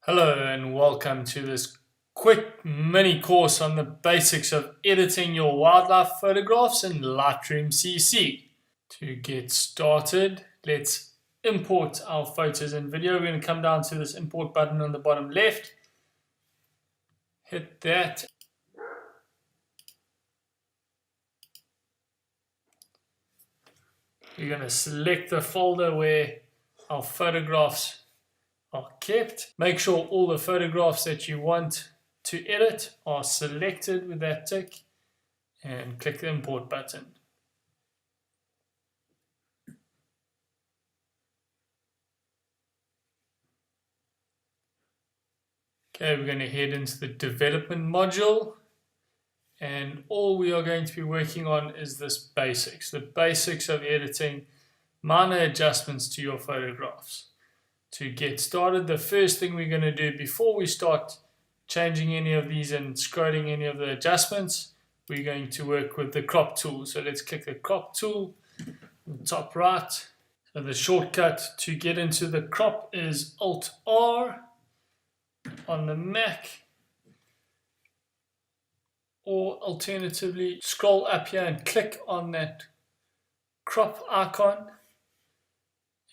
Hello and welcome to this quick mini course on the basics of editing your wildlife photographs in Lightroom CC. To get started, let's import our photos and video. We're going to come down to this import button on the bottom left, hit that. We're going to select the folder where our photographs are kept. Make sure all the photographs that you want to edit are selected with that tick and click the import button. Okay, we're going to head into the development module, and all we are going to be working on is the basics of editing minor adjustments to your photographs. To get started, the first thing we're going to do before we start changing any of these and scrolling any of the adjustments, we're going to work with the crop tool. So let's click the crop tool in the top right. So the shortcut to get into the crop is Alt-R on the Mac, or alternatively scroll up here and click on that crop icon,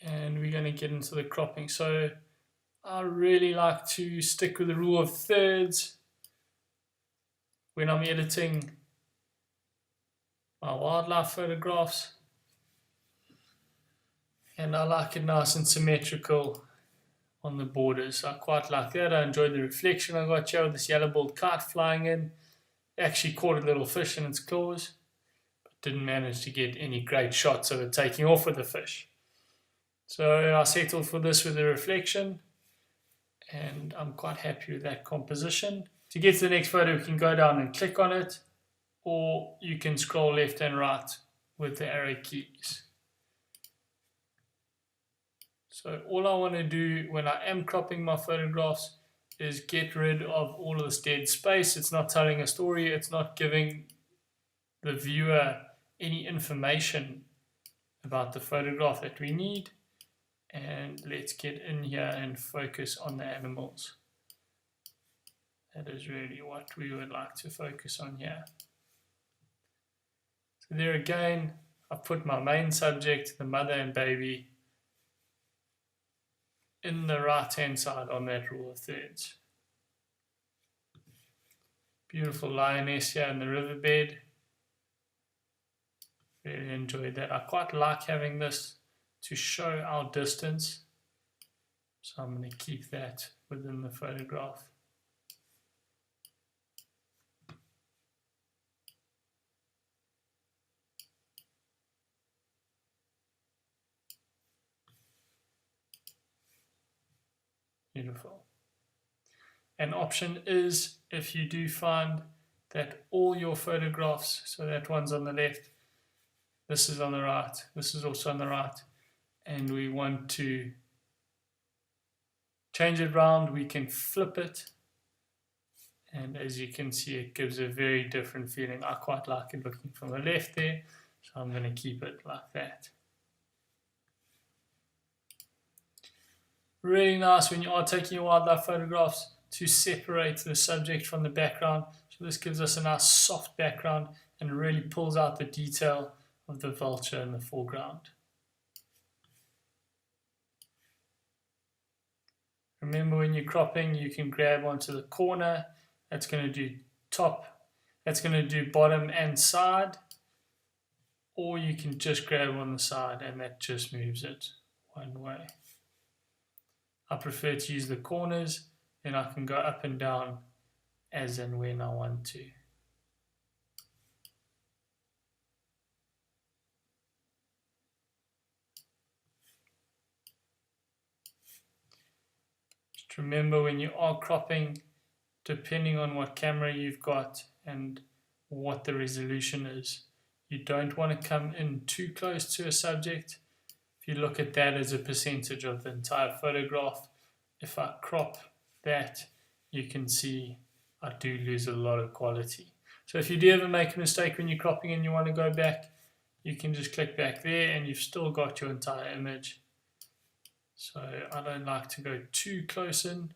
and we're going to get into the cropping. So I really like to stick with the rule of thirds when I'm editing my wildlife photographs, and I like it nice and symmetrical on the borders. I quite like that. I enjoyed the reflection I got here with this yellow-billed kite flying in. Actually caught a little fish in its claws, but didn't manage to get any great shots of it taking off with the fish. So I settled for this with the reflection, and I'm quite happy with that composition. To get to the next photo, we can go down and click on it, or you can scroll left and right with the arrow keys. So all I want to do when I am cropping my photographs is get rid of all of this dead space. It's not telling a story. It's not giving the viewer any information about the photograph that we need. And let's get in here and focus on the animals. That is really what we would like to focus on here. So there again, I've put my main subject, the mother and baby, in the right hand side on that rule of thirds. Beautiful lioness here in the riverbed. Really enjoyed that. I quite like having this to show our distance, so I'm going to keep that within the photograph. Beautiful. An option is, if you do find that all your photographs, so that one's on the left, this is on the right, this is also on the right, and we want to change it around, we can flip it, and as you can see, it gives a very different feeling. I quite like it looking from the left there, so I'm going to keep it like that. Really nice when you are taking your wildlife photographs to separate the subject from the background. So this gives us a nice soft background and really pulls out the detail of the vulture in the foreground. Remember, when you're cropping, you can grab onto the corner. That's going to do top. That's going to do bottom and side. Or you can just grab on the side and that just moves it one way. I prefer to use the corners, then I can go up and down as and when I want to. Just remember, when you are cropping, depending on what camera you've got and what the resolution is, you don't want to come in too close to a subject. If you look at that as a percentage of the entire photograph, if I crop that, you can see I do lose a lot of quality. So if you do ever make a mistake when you're cropping and you want to go back, you can just click back there and you've still got your entire image. So I don't like to go too close in.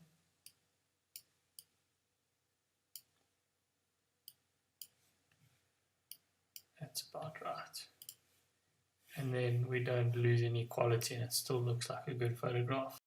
That's about right. And then we don't lose any quality and it still looks like a good photograph.